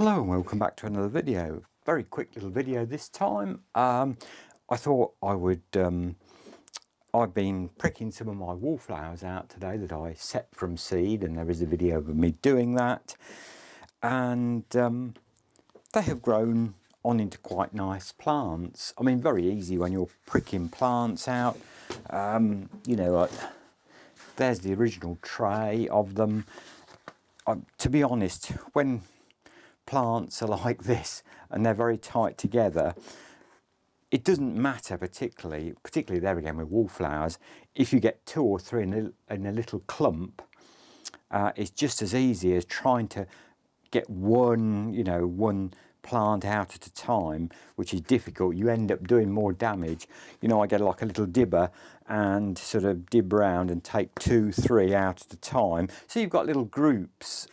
Hello and welcome back to another video. Very quick little video this time. I thought I would, I've been pricking some of my wallflowers out today that I set from seed, and there is a video of me doing that. And they have grown on into quite nice plants. I mean, very easy when you're pricking plants out. You know, there's the original tray of them. To be honest, when plants are like this and they're very tight together, it doesn't matter particularly there again with wallflowers, if you get two or three in a little clump. It's just as easy as trying to get one plant out at a time, which is difficult. You end up doing more damage. You know, I get like a little dibber and sort of dib round and take 2, 3 out at a time. So you've got little groups,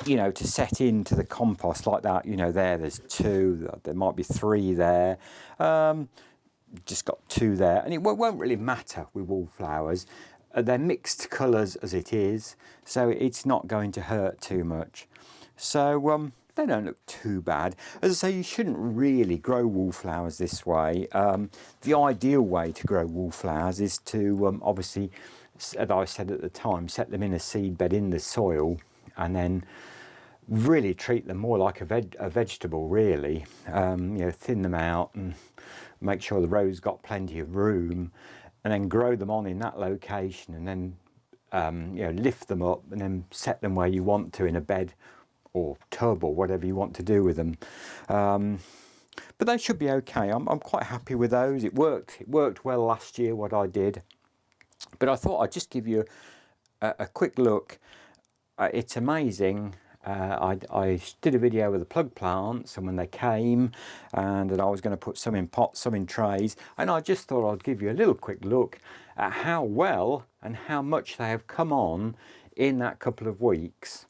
you know, to set into the compost like that. You know, there's 2, there might be 3 there, just got 2 there, and it won't really matter with wallflowers. They're mixed colours as it is, so it's not going to hurt too much. So they don't look too bad. As I say, you shouldn't really grow wallflowers this way. The ideal way to grow wallflowers is to obviously, as I said at the time, set them in a seed bed in the soil, and then really treat them more like a vegetable, really. You know, thin them out and make sure the row's got plenty of room, and then grow them on in that location, and then you know, lift them up and then set them where you want to in a bed or tub or whatever you want to do with them. But they should be okay. I'm quite happy with those. It worked well last year, what I did. But I thought I'd just give you a quick look. It's amazing. I did a video with the plug plants and when they came, and I was going to put some in pots, some in trays, and I just thought I'd give you a little quick look at how well and how much they have come on in that couple of weeks.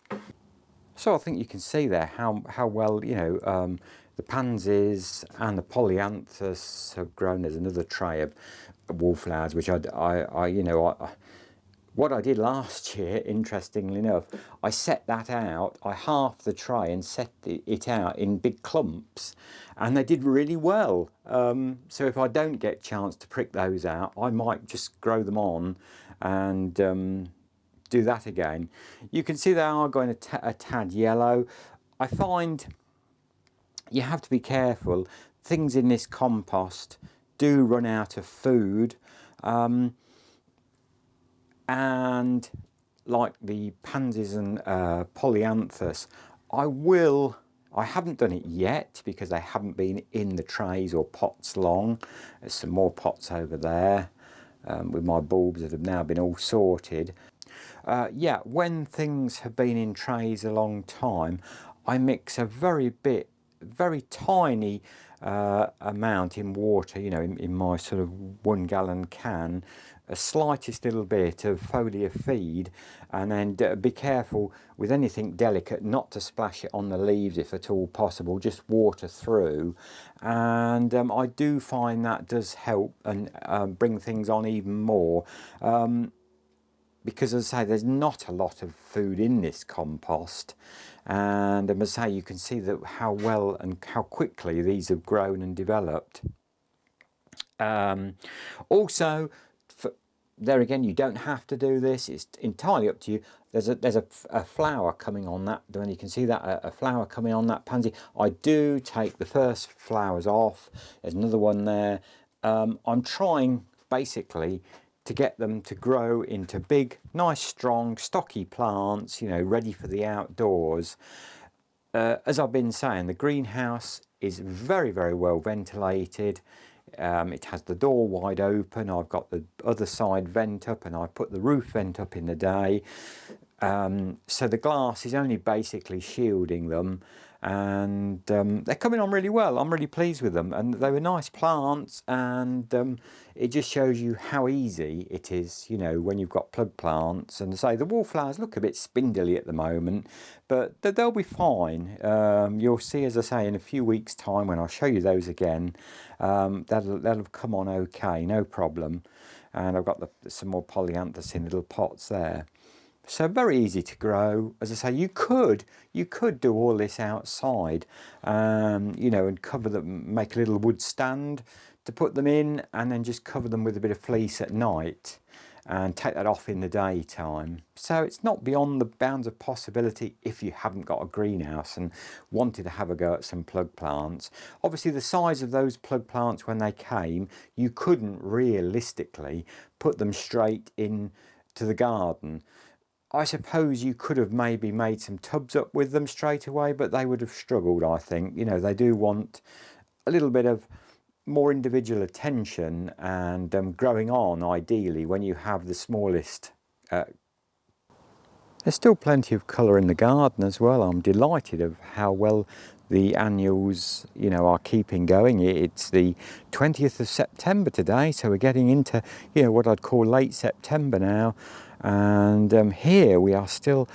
So I think you can see there how well, you know, the pansies and the polyanthus have grown. There's another tray of wallflowers, which what I did last year, interestingly enough, I set that out, I halved the tray and set it out in big clumps, and they did really well. So if I don't get a chance to prick those out, I might just grow them on and do that again. You can see they are going a tad yellow. I find you have to be careful. Things in this compost do run out of food. And like the pansies and polyanthus, I haven't done it yet because they haven't been in the trays or pots long. There's some more pots over there with my bulbs that have now been all sorted. Yeah, when things have been in trays a long time, I mix a very tiny amount in water, you know, in my sort of 1 gallon can, a slightest little bit of foliar feed, and then be careful with anything delicate not to splash it on the leaves if at all possible, just water through. And I do find that does help and bring things on even more. Because as I say, there's not a lot of food in this compost, and as I say, you can see that how well and how quickly these have grown and developed. Also, there again, you don't have to do this, it's entirely up to you. There's a flower coming on that, when you can see that, a flower coming on that pansy. I do take the first flowers off. There's another one there. I'm trying basically to get them to grow into big, nice, strong, stocky plants, you know, ready for the outdoors. As I've been saying, the greenhouse is very well ventilated. It has the door wide open. I've got the other side vent up, and I put the roof vent up in the day. So the glass is only basically shielding them, and they're coming on really well. I'm really pleased with them, and they were nice plants, and it just shows you how easy it is, you know, when you've got plug plants. And say the wallflowers look a bit spindly at the moment, but they'll be fine. You'll see, as I say, in a few weeks time when I show you those again, that'll have come on okay, no problem. And I've got some more polyanthus in little pots there. So very easy to grow. As I say, you could do all this outside, you know, and cover them, make a little wood stand to put them in, and then just cover them with a bit of fleece at night and take that off in the daytime. So it's not beyond the bounds of possibility if you haven't got a greenhouse and wanted to have a go at some plug plants. Obviously the size of those plug plants when they came, you couldn't realistically put them straight in to the garden. I suppose you could have maybe made some tubs up with them straight away, but they would have struggled, I think. You know, they do want a little bit of more individual attention and growing on, ideally, when you have the smallest. There's still plenty of colour in the garden as well. I'm delighted of how well the annuals, you know, are keeping going. It's the 20th of September today, so we're getting into, you know, what I'd call late September now. And here we are still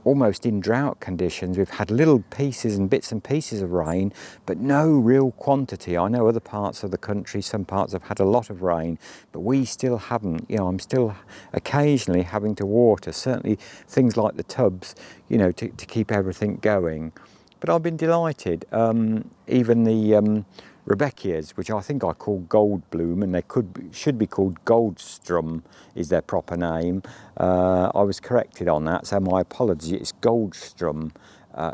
almost in drought conditions. We've had little pieces and bits and pieces of rain, but no real quantity. I know other parts of the country, some parts have had a lot of rain, but we still haven't. You know, I'm still occasionally having to water, certainly things like the tubs, you know, to keep everything going. But I've been delighted. Even the Rudbeckias, which I think I call Gold Bloom, and they should be called Goldstrum is their proper name. I was corrected on that, so my apologies. It's Goldstrum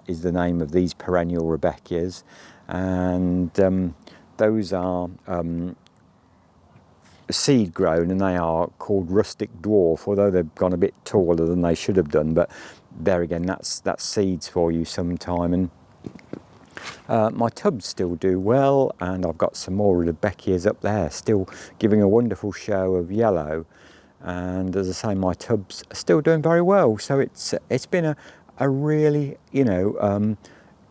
is the name of these perennial Rudbeckias, and those are seed grown, and they are called Rustic Dwarf, although they've gone a bit taller than they should have done. But there again, that's seeds for you sometime. And my tubs still do well, and I've got some more Rudbeckias up there still giving a wonderful show of yellow. And as I say, my tubs are still doing very well. So it's been a really, you know,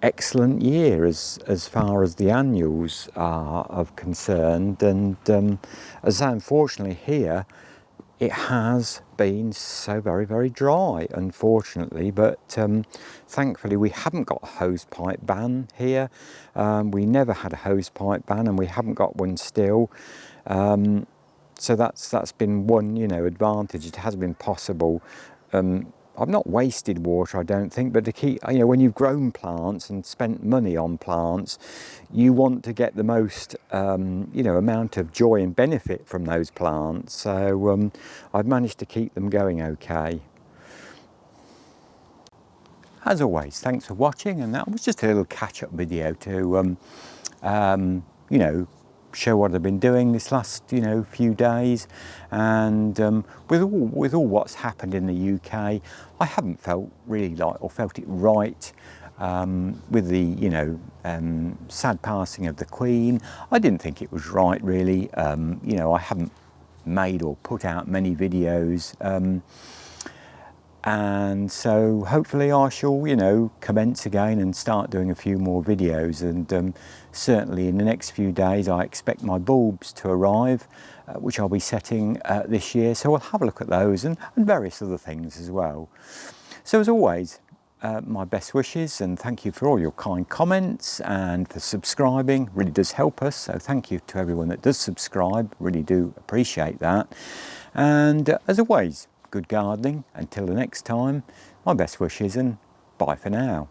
excellent year as far as the annuals are concerned. And as I say, unfortunately here it has been so very, very dry, unfortunately, but thankfully we haven't got a hose pipe ban here. We never had a hose pipe ban, and we haven't got one still. So that's been one, you know, advantage. It has been possible. I've not wasted water, I don't think, but to keep, you know, when you've grown plants and spent money on plants, you want to get the most, you know, amount of joy and benefit from those plants. So I've managed to keep them going okay. As always, thanks for watching, and that was just a little catch-up video to, you know, show what I've been doing this last, you know, few days. And with all what's happened in the UK, I haven't felt it right with the, you know, sad passing of the Queen. I didn't think it was right, really. You know, I haven't made or put out many videos, and so hopefully I shall, you know, commence again and start doing a few more videos. And certainly in the next few days I expect my bulbs to arrive, which I'll be setting this year, so we'll have a look at those and various other things as well. So as always, my best wishes, and thank you for all your kind comments and for subscribing. Really does help us, so thank you to everyone that does subscribe. Really do appreciate that. And as always, good gardening. Until the next time, my best wishes, and bye for now.